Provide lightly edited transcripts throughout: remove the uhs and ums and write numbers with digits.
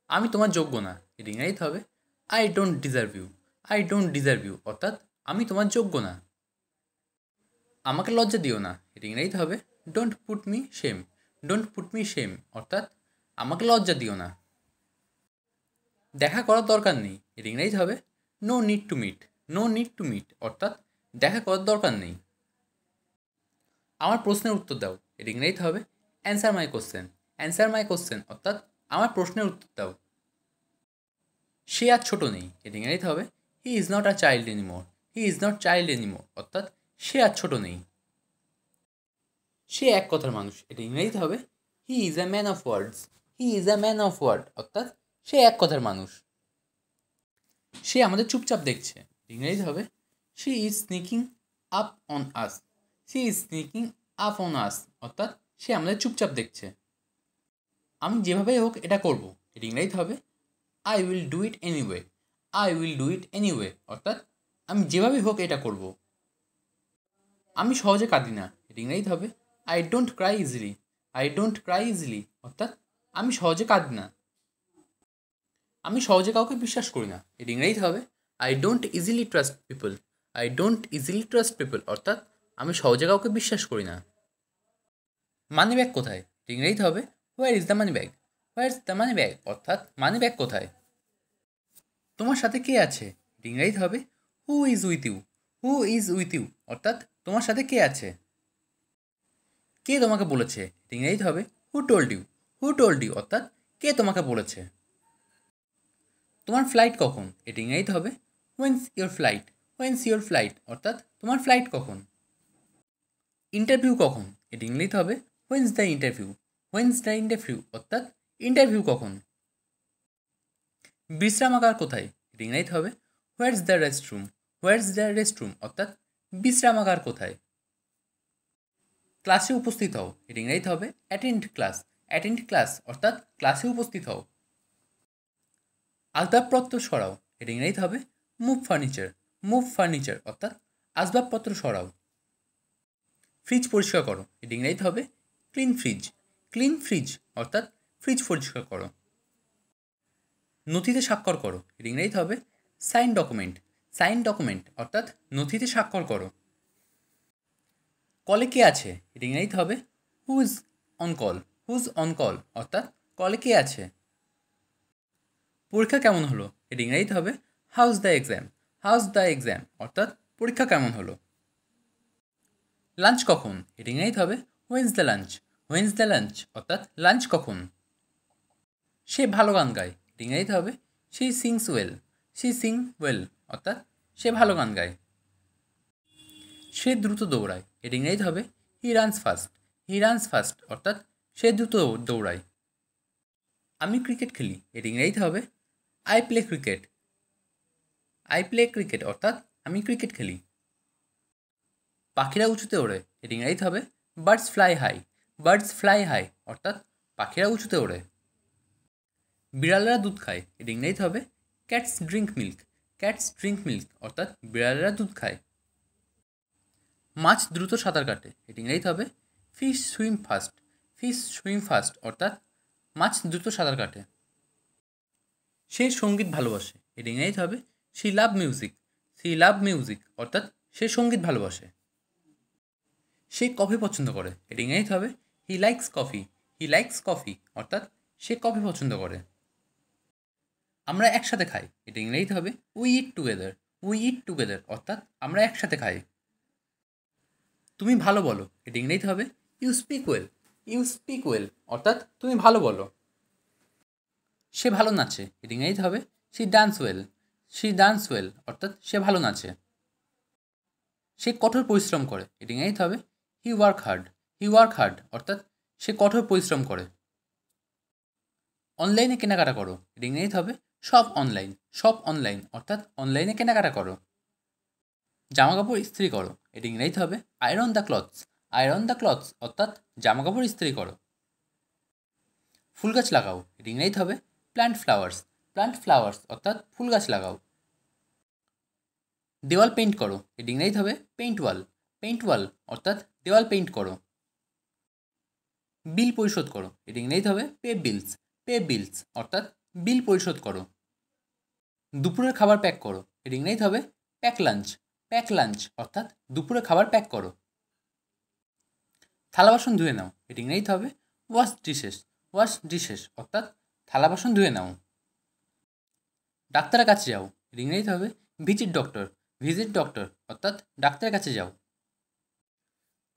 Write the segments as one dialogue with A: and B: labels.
A: আমি তোমার যোগ্য না, এর ইংরেজিতে হবে I don't deserve you. I don't deserve you অর্থাৎ আমি তোমার যোগ্য না। আমাকে লজ্জা দিও না, এর ইংরেজিতে হবে don't put me shame. Don't put me shame অর্থাৎ আমাকে লজ্জা দিও না। দেখা করার দরকার নেই, এর ইংরেজিতে হবে no need to meet. No need to meet অর্থাৎ দেখা করার দরকার নেই। আমার প্রশ্নের উত্তর দাও, এর ইংরেজিতে হবে answer my question. Answer my question অর্থাৎ আমার প্রশ্নের উত্তর দাও। সে আর ছোট নেই, এর ইংরেজিতে হবে he is not a child anymore. He is not child anymore অর্থাৎ সে আর ছোট নেই। সে এক কথার মানুষ, এটা ইংরেজিতে হবে he is a man of words. He is a man of word অর্থাৎ সে এক কথার মানুষ। সে আমাদের চুপচাপ দেখছে, ইংরেজিতে হবে she is sneaking up on us. She is sneaking up on us অর্থাৎ সে আমাদের চুপচাপ দেখছে। আমি যেভাবেই হোক এটা করব, এটা ইংরেজিতে হবে I will do it anyway. I will do it anyway অর্থাৎ আমি যেভাবেই হোক এটা করব। আমি সহজে কাঁদি না, এটা ইংরেজিতে হবে I don't Cry easily. I don't Cry easily অর্থাৎ আমি সহজে কাঁদি না। আমি সহজে কাউকে বিশ্বাস করি না, এর ইংরেজিতে হবে I don't easily trust people. I don't easily trust people অর্থাৎ আমি সহজে কাউকে বিশ্বাস করি না। মানি ব্যাগ কোথায়, এর ইংরেজিতে হবে where is the money bag. Where is the money bag অর্থাৎ মানি ব্যাগ কোথায়। তোমার সাথে কে আছে, এর ইংরেজিতে হবে who is with you. Who is with you অর্থাৎ তোমার সাথে কে আছে। কে তোমাকে বলেছে, এর ইংরেজিতে হবে who told you. Who told you অর্থাৎ কে তোমাকে বলেছে। তোমার ফ্লাইট কখন, এটা ইংরেজিতে হবে whence your flight. Whence your flight অর্থাৎ তোমার ফ্লাইট কখন। ইন্টারভিউ কখন, এটা ইংরেজিতে হবে whence the interview. Whence the interview অর্থাৎ ইন্টারভিউ কখন। বিশ্রামাগার কোথায়, এটা ইংরেজিতে হবে what's the restroom. What's the restroom অর্থাৎ বিশ্রামাগার কোথায়। ক্লাসে উপস্থিত হও, এটা ইংরেজিতে হবে অ্যাটেন্ড ক্লাস। অ্যাটেন্ড ক্লাস অর্থাৎ ক্লাসে উপস্থিত হও। আসবাবপত্র সরাও, এটা ইংরেজিতে হবে মুভ ফার্নিচার। মুভ ফার্নিচার অর্থাৎ আসবাবপত্র সরাও। ফ্রিজ পরিষ্কার করো, এটা ইংরেজিতে হবে ক্লিন ফ্রিজ। ক্লিন ফ্রিজ অর্থাৎ ফ্রিজ পরিষ্কার করো। নথিতে স্বাক্ষর করো, এটা ইংরেজিতে হবে সাইন ডকুমেন্ট। সাইন ডকুমেন্ট অর্থাৎ নথিতে স্বাক্ষর করো। কলে কে আছে, এটা ইংরেজিতে হবে who's on call. Who's on call অর্থাৎ কলে কে আছে। পরীক্ষা কেমন হলো, এটা ইংরেজিতে হবে house the exam. House the exam অর্থাৎ পরীক্ষা কেমন হলো। লাঞ্চ কখন, এটা ইংরেজিতে হবে whence the lunch. Whence the lunch অর্থাৎ লাঞ্চ কখন। সে ভালো গান গায়, এটা ইংরেজিতে হবে she sings well. She sing well অর্থাৎ সে ভালো গান গায়। সে দ্রুত দৌড়ায়, এটা ইংরেজিতে হবে he runs fast. He runs fast অর্থাৎ সে দ্রুত দৌড়ায়। আমি ক্রিকেট খেলি, এটা ইংরেজিতে হবে I play cricket. I play cricket অর্থাৎ আমি ক্রিকেট খেলি। পাখিরা উঁচুতে ওড়ে, এটা ইংরেজিতে হবে birds fly high. Birds fly high অর্থাৎ পাখিরা উঁচুতে ওড়ে। বিড়ালেরা দুধ খায়, এটা ইংরেজিতে হবে cats drink milk. Cats drink milk অর্থাৎ বিড়ালেরা দুধ খায়। মাছ দ্রুত সাঁতার কাটে, এটা ইংরেজিতে হবে fish swim fast. Fish swim fast অর্থাৎ মাছ দ্রুত সাঁতার কাটে। সে সঙ্গীত ভালোবাসে, এটা ইংরেজিতে হবে she love music. She love music অর্থাৎ সে সঙ্গীত ভালোবাসে। সে কফি পছন্দ করে, এটা ইংরেজিতে হবে he likes coffee. He likes coffee অর্থাৎ সে কফি পছন্দ করে। আমরা একসাথে খাই, এটা ইংরেজিতে হবে we eat together. We eat together অর্থাৎ আমরা একসাথে খাই। তুমি ভালো বলো, এটা ইংরেজিতে হবে you speak well. You speak well অর্থাৎ তুমি ভালো বলো। সে ভালো নাচে, এটা ইংরেজিতে হবে she dance well. She dance well অর্থাৎ সে ভালো নাচে। সে কঠোর পরিশ্রম করে, এটা ইংরেজিতে হবে he work hard. He work hard অর্থাৎ সে কঠোর পরিশ্রম করে। অনলাইনে কেনাকাটা করো, এটা ইংরেজিতে হবে শপ অনলাইন। শপ অনলাইন অর্থাৎ অনলাইনে কেনাকাটা করো। জামা কাপড় ইস্ত্রি করো, এটা ইংরেজিতে হবে iron the clothes. Iron the clothes অর্থাৎ জামা কাপড় ইস্ত্রি করো। ফুল গাছ লাগাও, এটা ইংরেজিতে হবে প্ল্যান্ট ফ্লাওয়ার্স। প্ল্যান্ট ফ্লাওয়ার্স অর্থাৎ ফুল গাছ লাগাও। দেওয়াল পেইন্ট করো, এটা ইংরেজিতে হবে পেইন্ট ওয়াল। পেইন্ট ওয়াল অর্থাৎ দেওয়াল পেইন্ট করো। বিল পরিশোধ করো, এটা ইংরেজিতে হবে পে বিলস। পে বিলস অর্থাৎ বিল পরিশোধ করো। দুপুরের খাবার প্যাক করো, এর ইংরেজি হবে প্যাক লাঞ্চ। প্যাক লাঞ্চ অর্থাৎ দুপুরের খাবার প্যাক করো। থালা বাসন ধুয়ে নাও, এর ইংরেজি হবে ওয়াশ ডিশেস। ওয়াশ ডিশেস অর্থাৎ থালা বাসন ধুয়ে নাও। ডাক্তারের কাছে যাও, এর ইংরেজি হবে ভিজিট ডক্টর। ভিজিট ডক্টর অর্থাৎ ডাক্তারের কাছে যাও।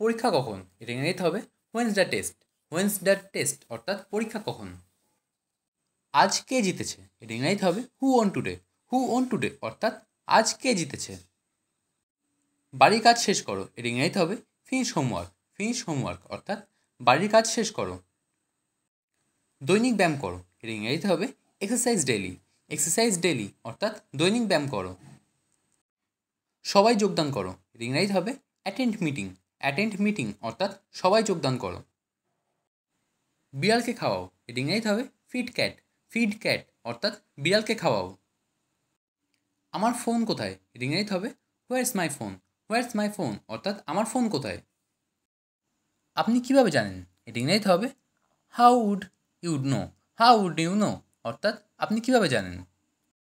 A: পরীক্ষা কখন, এর ইংরেজি হবে whence the test. Whence the test অর্থাৎ পরীক্ষা কখন। আজ কে জিতেছে, এর ইংরেজি হবে who won today. Who won today অর্থাৎ আজ কে জিতেছে। বাড়ির কাজ শেষ করো, এর ইংরেজি হবে ফিনিশ হোমওয়ার্ক। ফিনিশ হোমওয়ার্ক অর্থাৎ বাড়ির কাজ শেষ করো। দৈনিক ব্যায়াম করো, এর ইংরেজিতে হবে এক্সারসাইজ ডেইলি। এক্সারসাইজ ডেইলি অর্থাৎ দৈনিক ব্যায়াম করো। সবাই যোগদান করো, এর ইংরেজি হবে অ্যাটেন্ড মিটিং। অ্যাটেন্ড মিটিং অর্থাৎ সবাই যোগদান করো। বিড়ালকে খাওয়াও, এর ইংরেজি হবে ফিড ক্যাট। ফিড ক্যাট অর্থাৎ বিড়ালকে খাওয়াও। আমার ফোন কোথায়, এর ইংরেজি হবে হোয়ারস মাই ফোন। হোয়ারস মাই ফোন অর্থাৎ আমার ফোন কোথায়। আপনি কিভাবে জানেন, এর ইংরেজি হবে how would you'd know. How would you know অর্থাৎ আপনি কিভাবে জানেন।